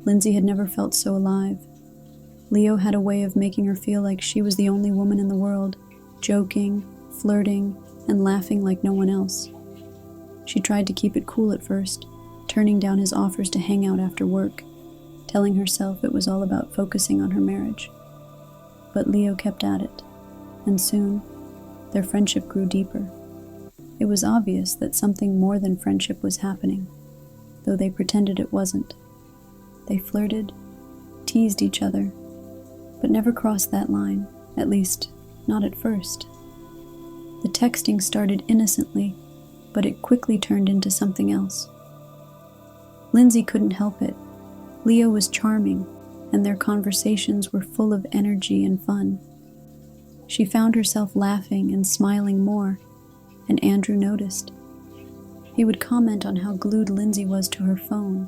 Lindsay had never felt so alive. Leo had a way of making her feel like she was the only woman in the world, joking, flirting, and laughing like no one else. She tried to keep it cool at first, turning down his offers to hang out after work, telling herself it was all about focusing on her marriage. But Leo kept at it, and soon, their friendship grew deeper. It was obvious that something more than friendship was happening, though they pretended it wasn't. They flirted, teased each other, but never crossed that line, at least, not at first. The texting started innocently, but it quickly turned into something else. Lindsay couldn't help it. Leo was charming, and their conversations were full of energy and fun. She found herself laughing and smiling more, and Andrew noticed. He would comment on how glued Lindsay was to her phone,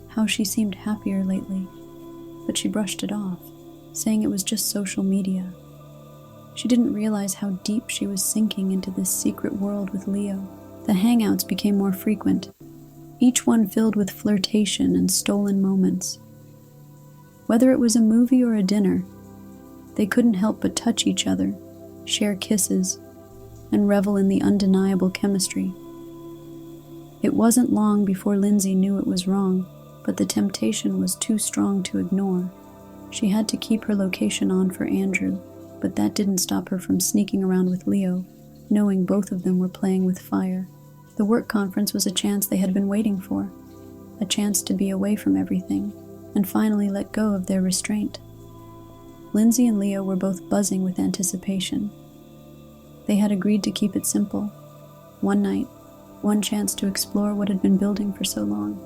how she seemed happier lately, but she brushed it off, saying it was just social media. She didn't realize how deep she was sinking into this secret world with Leo. The hangouts became more frequent, each one filled with flirtation and stolen moments. Whether it was a movie or a dinner, they couldn't help but touch each other, share kisses, and revel in the undeniable chemistry. It wasn't long before Lindsay knew it was wrong, but the temptation was too strong to ignore. She had to keep her location on for Andrew, but that didn't stop her from sneaking around with Leo, knowing both of them were playing with fire. The work conference was a chance they had been waiting for, a chance to be away from everything, and finally let go of their restraint. Lindsay and Leo were both buzzing with anticipation. They had agreed to keep it simple. One night, one chance to explore what had been building for so long.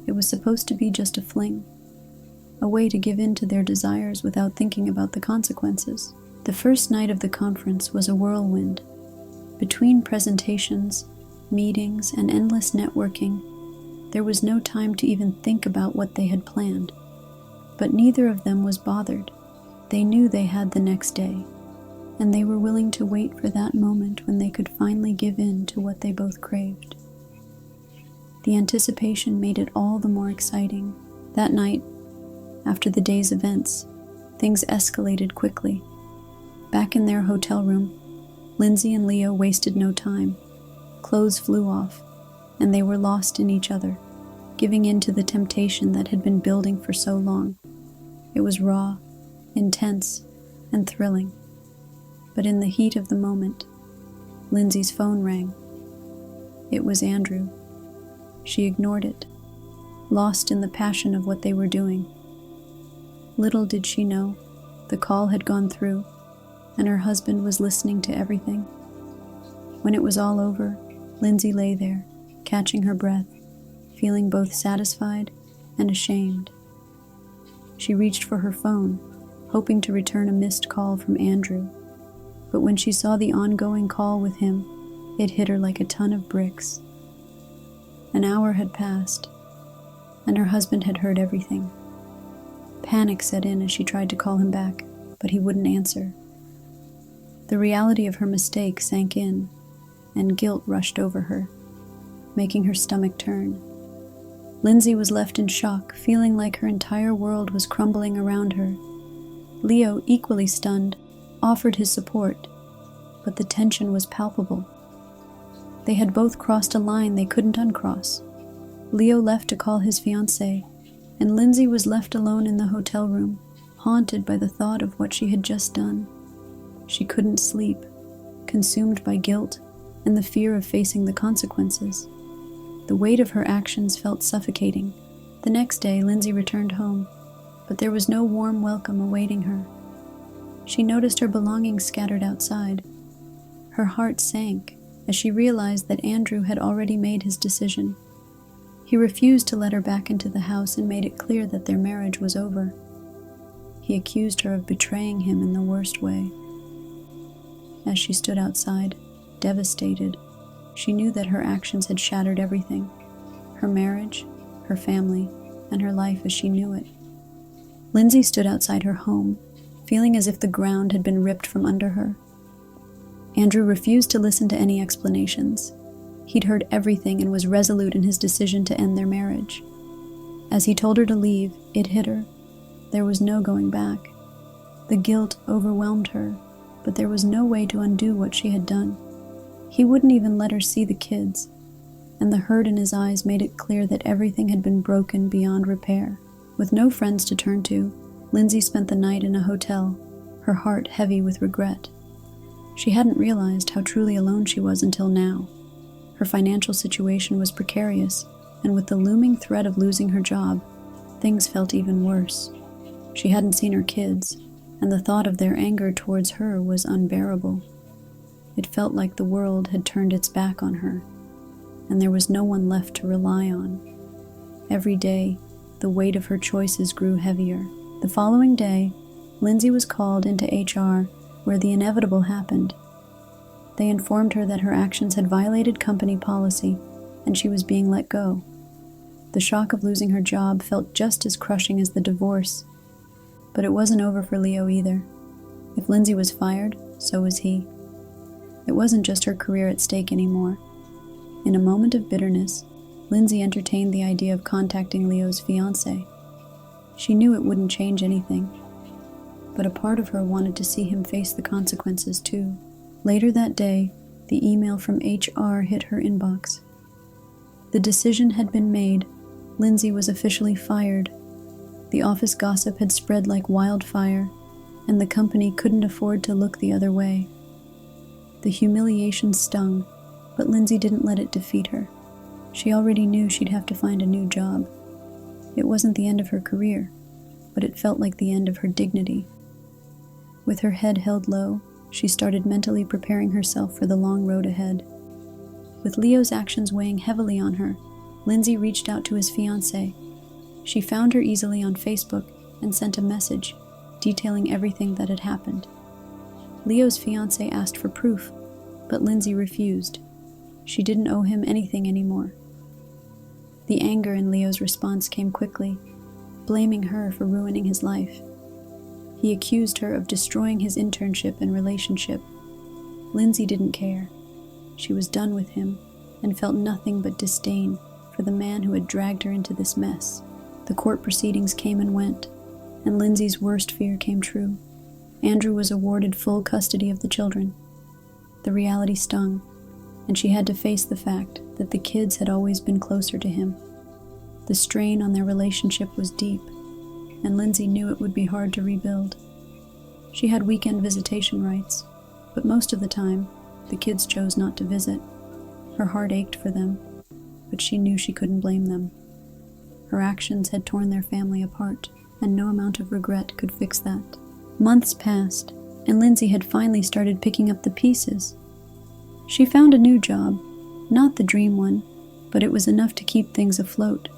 It was supposed to be just a fling, a way to give in to their desires without thinking about the consequences. The first night of the conference was a whirlwind. Between presentations, meetings, and endless networking, there was no time to even think about what they had planned. But neither of them was bothered. They knew they had the next day, and they were willing to wait for that moment when they could finally give in to what they both craved. The anticipation made it all the more exciting. That night, after the day's events, things escalated quickly. Back in their hotel room, Lindsay and Leo wasted no time. Clothes flew off, and they were lost in each other, giving in to the temptation that had been building for so long. It was raw, intense, and thrilling. But in the heat of the moment, Lindsay's phone rang. It was Andrew. She ignored it, lost in the passion of what they were doing. Little did she know, the call had gone through, and her husband was listening to everything. When it was all over, Lindsay lay there, catching her breath, feeling both satisfied and ashamed. She reached for her phone, hoping to return a missed call from Andrew, but when she saw the ongoing call with him, it hit her like a ton of bricks. An hour had passed, and her husband had heard everything. Panic set in as she tried to call him back, but he wouldn't answer. The reality of her mistake sank in, and guilt rushed over her, making her stomach turn. Lindsay was left in shock, feeling like her entire world was crumbling around her. Leo, equally stunned, offered his support, but the tension was palpable. They had both crossed a line they couldn't uncross. Leo left to call his fiancée, and Lindsay was left alone in the hotel room, haunted by the thought of what she had just done. She couldn't sleep, consumed by guilt and the fear of facing the consequences. The weight of her actions felt suffocating. The next day, Lindsay returned home, but there was no warm welcome awaiting her. She noticed her belongings scattered outside. Her heart sank as she realized that Andrew had already made his decision. He refused to let her back into the house and made it clear that their marriage was over. He accused her of betraying him in the worst way. As she stood outside, devastated, she knew that her actions had shattered everything: her marriage, her family, and her life as she knew it. Lindsay stood outside her home, feeling as if the ground had been ripped from under her. Andrew refused to listen to any explanations. He'd heard everything and was resolute in his decision to end their marriage. As he told her to leave, it hit her. There was no going back. The guilt overwhelmed her, but there was no way to undo what she had done. He wouldn't even let her see the kids, and the hurt in his eyes made it clear that everything had been broken beyond repair. With no friends to turn to, Lindsay spent the night in a hotel, her heart heavy with regret. She hadn't realized how truly alone she was until now. Her financial situation was precarious, and with the looming threat of losing her job, things felt even worse. She hadn't seen her kids, and the thought of their anger towards her was unbearable. It felt like the world had turned its back on her, and there was no one left to rely on. Every day, the weight of her choices grew heavier. The following day, Lindsay was called into HR, where the inevitable happened. They informed her that her actions had violated company policy, and she was being let go. The shock of losing her job felt just as crushing as the divorce. But it wasn't over for Leo either. If Lindsay was fired, so was he. It wasn't just her career at stake anymore. In a moment of bitterness, Lindsay entertained the idea of contacting Leo's fiancé. She knew it wouldn't change anything, but a part of her wanted to see him face the consequences too. Later that day, the email from HR hit her inbox. The decision had been made. Lindsay was officially fired. The office gossip had spread like wildfire, and the company couldn't afford to look the other way. The humiliation stung, but Lindsay didn't let it defeat her. She already knew she'd have to find a new job. It wasn't the end of her career, but it felt like the end of her dignity. With her head held low, she started mentally preparing herself for the long road ahead. With Leo's actions weighing heavily on her, Lindsay reached out to his fiancée. She found her easily on Facebook and sent a message detailing everything that had happened. Leo's fiancée asked for proof, but Lindsay refused. She didn't owe him anything anymore. The anger in Leo's response came quickly, blaming her for ruining his life. He accused her of destroying his internship and relationship. Lindsay didn't care. She was done with him and felt nothing but disdain for the man who had dragged her into this mess. The court proceedings came and went, and Lindsay's worst fear came true. Andrew was awarded full custody of the children. The reality stung, and she had to face the fact that the kids had always been closer to him. The strain on their relationship was deep, and Lindsay knew it would be hard to rebuild. She had weekend visitation rights, but most of the time, the kids chose not to visit. Her heart ached for them, but she knew she couldn't blame them. Her actions had torn their family apart, and no amount of regret could fix that. Months passed, and Lindsay had finally started picking up the pieces. She found a new job, not the dream one, but it was enough to keep things afloat.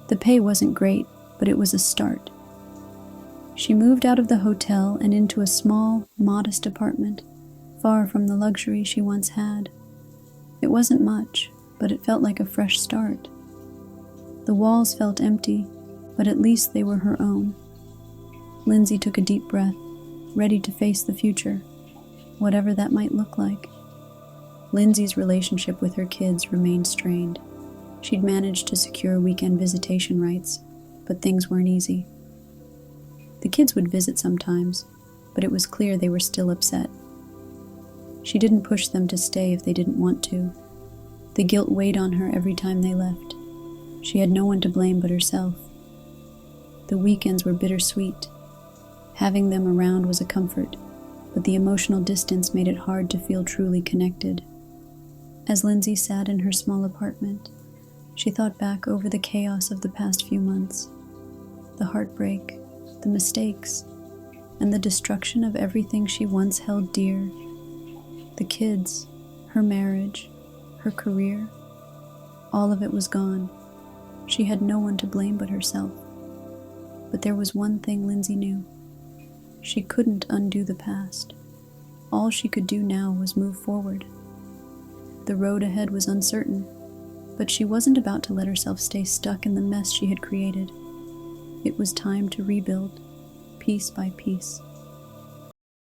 The pay wasn't great, but it was a start. She moved out of the hotel and into a small, modest apartment, far from the luxury she once had. It wasn't much, but it felt like a fresh start. The walls felt empty, but at least they were her own. Lindsay took a deep breath, ready to face the future, whatever that might look like. Lindsay's relationship with her kids remained strained. She'd managed to secure weekend visitation rights, but things weren't easy. The kids would visit sometimes, but it was clear they were still upset. She didn't push them to stay if they didn't want to. The guilt weighed on her every time they left. She had no one to blame but herself. The weekends were bittersweet. Having them around was a comfort, but the emotional distance made it hard to feel truly connected. As Lindsay sat in her small apartment, she thought back over the chaos of the past few months. The heartbreak, the mistakes, and the destruction of everything she once held dear. The kids, her marriage, her career, all of it was gone. She had no one to blame but herself. But there was one thing Lindsay knew. She couldn't undo the past. All she could do now was move forward. The road ahead was uncertain, but she wasn't about to let herself stay stuck in the mess she had created. It was time to rebuild, piece by piece.